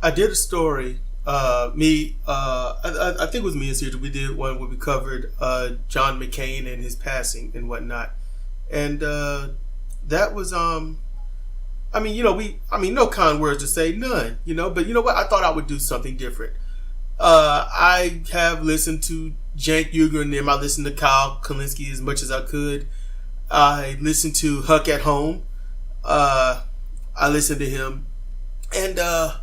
I did a story. I think it was me and Sidra. We did one where we covered John McCain and his passing and whatnot, and that was no kind words to say, none. But you know what? I thought I would do something different. I have listened to Cenk Uygur and them. I listened to Kyle Kalinske as much as I could. I listened to Huck at Home. I listened to him, and I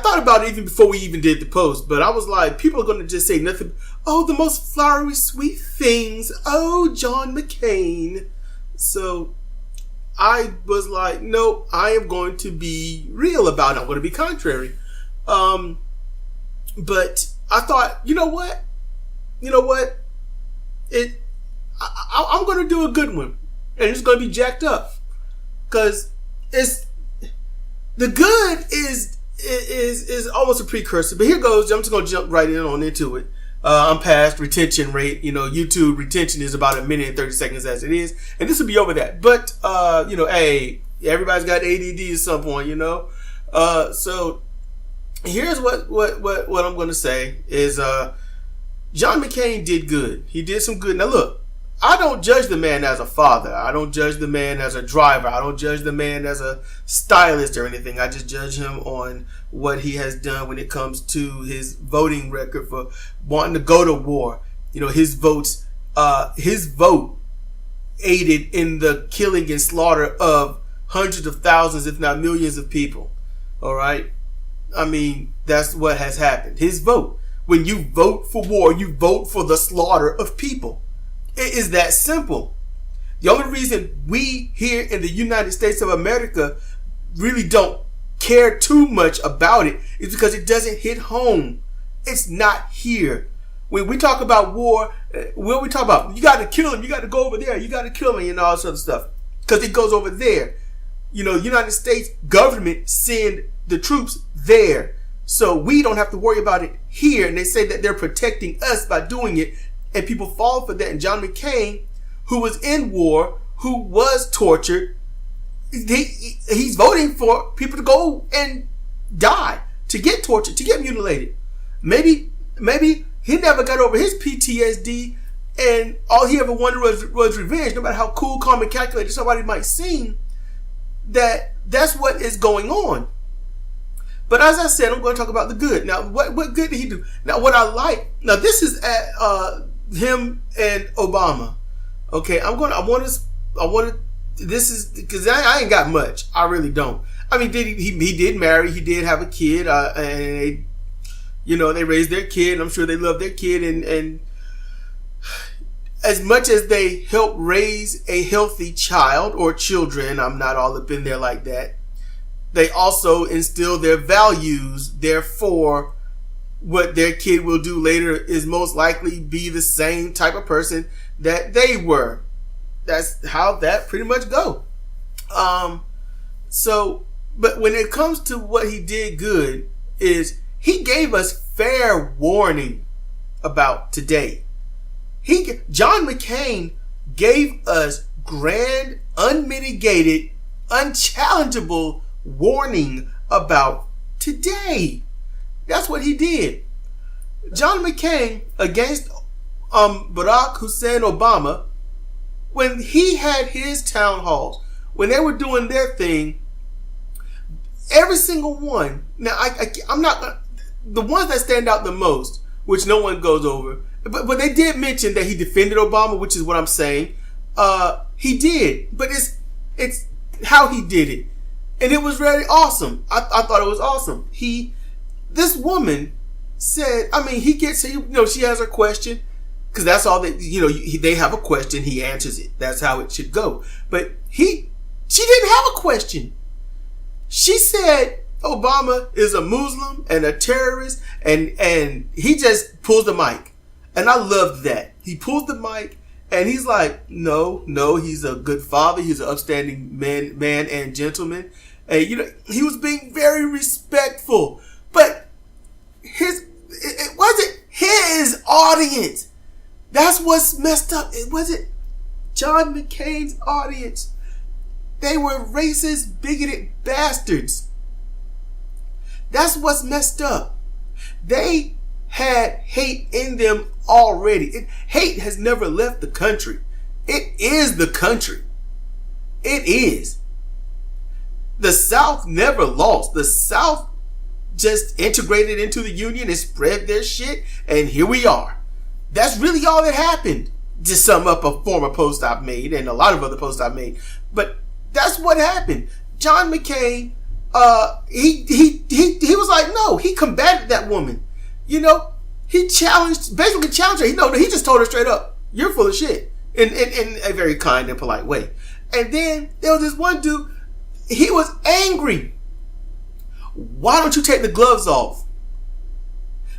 thought about it even before we even did the post, but I was like, people are going to just say nothing. Oh, the most flowery, sweet things. Oh, John McCain. So I was like, nope, I am going to be real about it. I'm going to be contrary. But I thought, you know what? I'm going to do a good one, and it's going to be jacked up, because the good is almost a precursor. But here goes. I'm just going to jump right into it. I'm past retention rate. YouTube retention is about 1 minute and 30 seconds as it is, and this will be over that. But hey, everybody's got ADD at some point. So here's what I'm going to say is John McCain did good. He did some good. Now look, I don't judge the man as a father. I don't judge the man as a driver. I don't judge the man as a stylist or anything. I just judge him on what he has done when it comes to his voting record for wanting to go to war. His vote aided in the killing and slaughter of hundreds of thousands, if not millions of people. All right. I mean, that's what has happened. His vote. When you vote for war, you vote for the slaughter of people. It is that simple. The only reason we here in the United States of America really don't care too much about it is because it doesn't hit home. It's not here. When we talk about war, what we talk about? You got to kill him. You got to go over there. You got to kill him, and all this other stuff, because it goes over there. United States government send the troops there, so we don't have to worry about it here. And they say that they're protecting us by doing it. And people fall for that. And John McCain, who was in war, who was tortured, he's voting for people to go and die, to get tortured, to get mutilated. Maybe he never got over his PTSD, and all he ever wanted was revenge. No matter how cool, calm, and calculated somebody might seem, that's what is going on. But as I said, I'm going to talk about the good. Now, what good did he do? Now, what I like. Now, this is at him and Obama. Okay, this is because I ain't got much. I really don't. I mean, he did marry. He did have a kid, and they raised their kid. I'm sure they love their kid, and as much as they help raise a healthy child or children, I'm not all up in there like that. They also instill their values. Therefore, what their kid will do later is most likely be the same type of person that they were. That's how that pretty much go. But when it comes to what he did good is he gave us fair warning about today. John McCain gave us grand, unmitigated, unchallengeable warning about today. That's what he did. John McCain against Barack Hussein Obama, when he had his town halls, when they were doing their thing, every single one. Now, I'm not the ones that stand out the most, which no one goes over. But they did mention that he defended Obama, which is what I'm saying. He did, but it's how he did it, and it was very awesome. I thought it was awesome. This woman said, she has her question, because that's all that, they have a question, he answers it. That's how it should go. But she didn't have a question. She said Obama is a Muslim and a terrorist, and he just pulls the mic. And I loved that. He pulls the mic and he's like, no, he's a good father. He's an upstanding man and gentleman. And, he was being very respectful. But it wasn't his audience. That's what's messed up. It wasn't John McCain's audience. They were racist, bigoted bastards. That's what's messed up. They had hate in them already. Hate has never left the country. It is the country. It is. The South never lost. The South just integrated into the Union and spread their shit, and here we are. That's really all that happened. To sum up a former post I've made and a lot of other posts I've made. But that's what happened. John McCain, he was like, no, he combated that woman. You know, he basically challenged her. He just told her straight up, you're full of shit. In a very kind and polite way. And then there was this one dude, he was angry. Why don't you take the gloves off?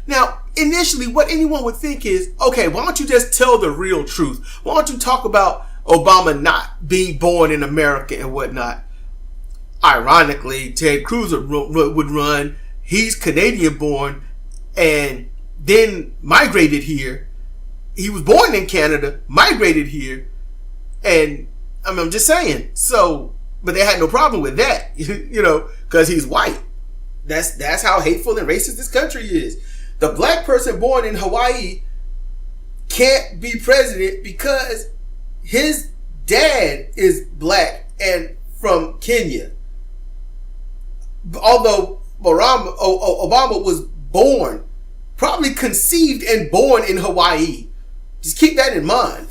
Now, initially, what anyone would think is, okay, why don't you just tell the real truth? Why don't you talk about Obama not being born in America and whatnot? Ironically, Ted Cruz would run. He's Canadian born and then migrated here. He was born in Canada, migrated here, and I'm just saying. So, but they had no problem with that, because he's white. That's how hateful and racist this country is. The black person born in Hawaii can't be president because his dad is black and from Kenya. Although Obama was born, probably conceived and born in Hawaii. Just keep that in mind.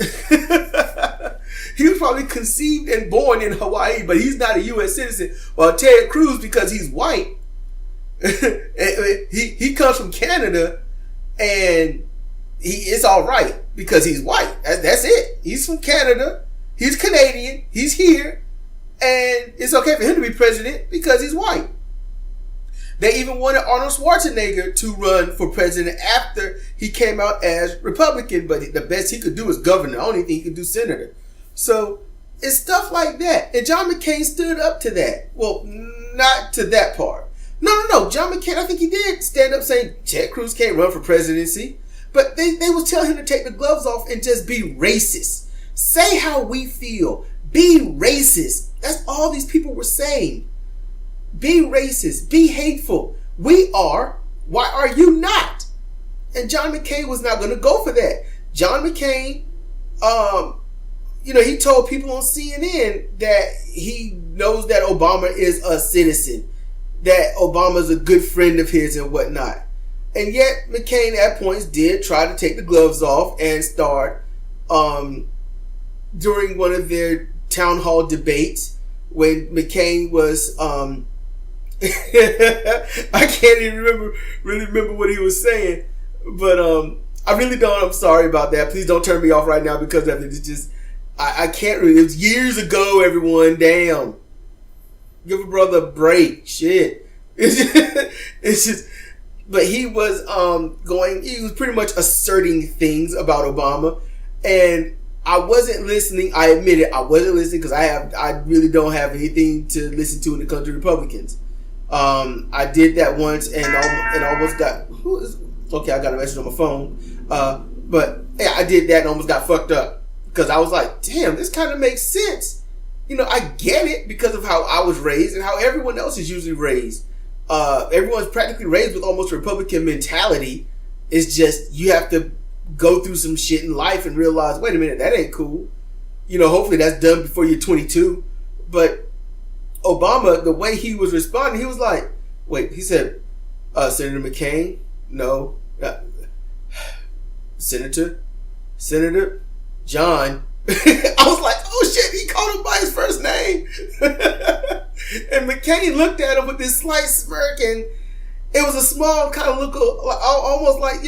He was probably conceived and born in Hawaii, but he's not a U.S. citizen. While Ted Cruz, because he's white, he comes from Canada, and it's all right because he's white. That's it. He's from Canada. He's Canadian. He's here, and it's okay for him to be president because he's white. They even wanted Arnold Schwarzenegger to run for president after he came out as Republican, but the best he could do is governor. I don't even think he could do senator. So it's stuff like that. And John McCain stood up to that. Well, not to that part. No. John McCain, I think he did stand up saying Ted Cruz can't run for presidency. But they was telling him to take the gloves off and just be racist. Say how we feel. Be racist. That's all these people were saying. Be racist. Be hateful. We are. Why are you not? And John McCain was not going to go for that. John McCain, he told people on CNN that he knows that Obama is a citizen, that Obama's a good friend of his and whatnot. And yet McCain at points did try to take the gloves off and start during one of their town hall debates when McCain was I can't even remember what he was saying, but I really don't. I'm sorry about that. Please don't turn me off right now because of it. It's just I can't really. It was years ago, everyone. Damn. Give a brother a break. Shit. It's just but he was he was pretty much asserting things about Obama, and I wasn't listening. I admit it. I wasn't listening because I really don't have anything to listen to in the country Republicans. I did that once and almost got I got a message on my phone. But yeah, I did that and almost got fucked up because I was like, damn, this kind of makes sense. I get it because of how I was raised and how everyone else is usually raised. Everyone's practically raised with almost Republican mentality. It's just you have to go through some shit in life and realize, wait a minute, that ain't cool. Hopefully that's done before you're 22. But Obama, the way he was responding, he was like, wait, he said, Senator McCain? No. Senator John. I was like, oh shit, he called him by his first name. And McCain looked at him with this slight smirk, and it was a small kind of look, almost like,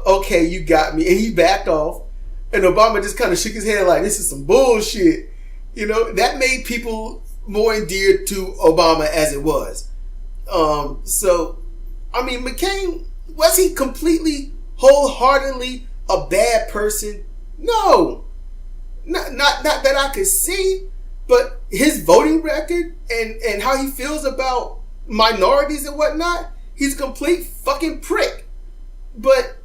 okay, you got me. And he backed off, and Obama just kind of shook his head like, this is some bullshit. That made people more endeared to Obama as it was. So, I mean, McCain, was he completely, wholeheartedly a bad person? No. Not that I could see, but his voting record and how he feels about minorities and whatnot, he's a complete fucking prick. But,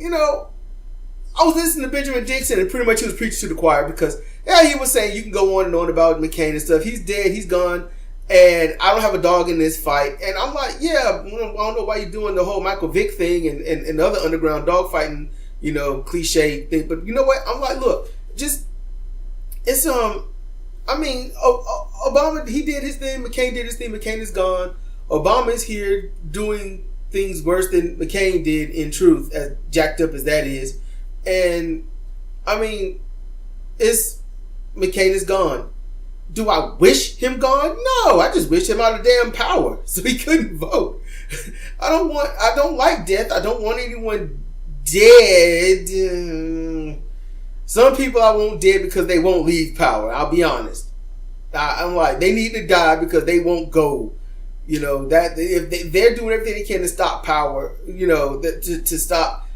I was listening to Benjamin Dixon and pretty much he was preaching to the choir because, he was saying you can go on and on about McCain and stuff. He's dead. He's gone. and I don't have a dog in this fight. And I'm like, yeah, I don't know why you're doing the whole Michael Vick thing and the other underground dog fighting, cliche thing. But you know what? I'm like, look, just it's Obama, he did his thing. McCain did his thing. McCain is gone. Obama is here doing things worse than McCain did, in truth, as jacked up as that is. And McCain is gone. Do I wish him gone? No, I just wish him out of damn power so he couldn't vote. I don't like death. I don't want anyone dead. Some people I want dead because they won't leave power. I'll be honest. I'm like, they need to die because they won't go. That if they're doing everything they can to stop power, to stop,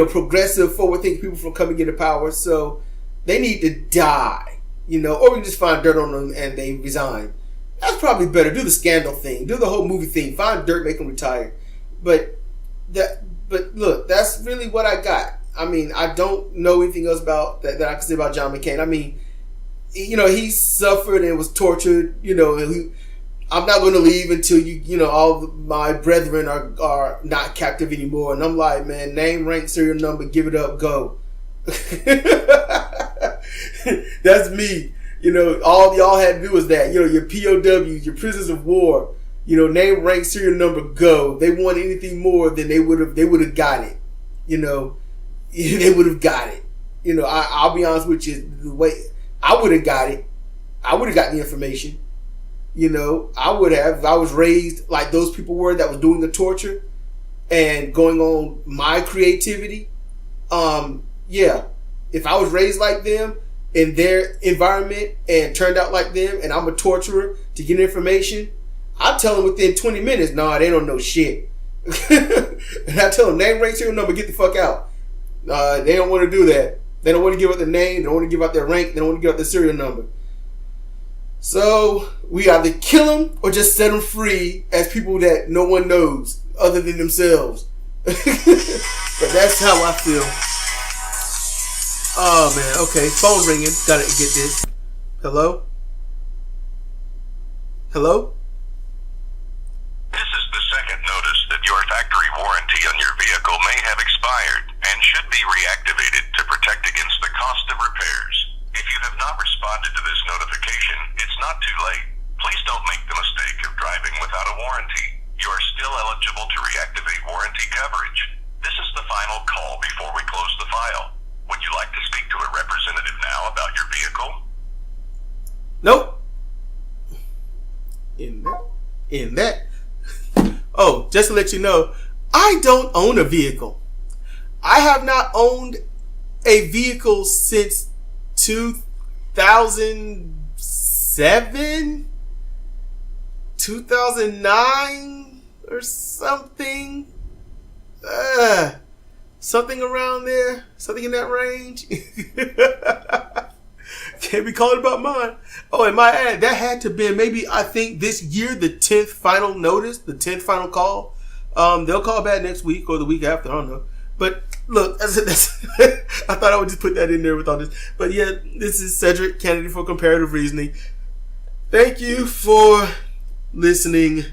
progressive, forward-thinking people from coming into power. So they need to die, or we can just find dirt on them and they resign. That's probably better. Do the scandal thing. Do the whole movie thing. Find dirt, make them retire. But look, that's really what I got. I don't know anything else about that I can say about John McCain. He suffered and was tortured, I'm not going to leave until all my brethren are not captive anymore. And I'm like, man, name, rank, serial number, give it up, go. That's me. All y'all had to do was that. Your POWs, your prisoners of war, name, rank, serial number, go. They want anything more than they would have got it. They would have got it. I'll be honest with you, the way I would have got it, I would have got the information. I would have, if I was raised like those people were that was doing the torture and going on my creativity. Yeah, if I was raised like them in their environment and turned out like them and I'm a torturer to get information, I tell them within 20 minutes, nah, they don't know shit. And I tell them, name, rank, serial number, get the fuck out. They don't want to do that. They don't want to give out their name. They don't want to give out their rank. They don't want to give out their serial number. So we either kill them or just set them free as people that no one knows other than themselves. But that's how I feel. Oh man, okay. Phone ringing. Gotta get this. Hello? Hello? This is the second notice that your factory warranty on your vehicle may have expired and should be reactivated to protect against the cost of repairs. If you have not responded to this notification, it's not too late. Please don't make the mistake of driving without a warranty. You are still eligible to reactivate warranty coverage. This is the final call before we close the file. Would you like to speak to a representative now about your vehicle? Nope. In that. Oh, just to let you know, I don't own a vehicle. I have not owned a vehicle since 2007, 2009 or something. Something around there. Something in that range. Can't be calling about mine. Oh, and my ad, that had to be maybe, I think this year, the 10th final notice, the 10th final call. They'll call back next week or the week after. I don't know. But look, I thought I would just put that in there with all this. But yeah, this is Cedric, candidate for comparative reasoning. Thank you for listening.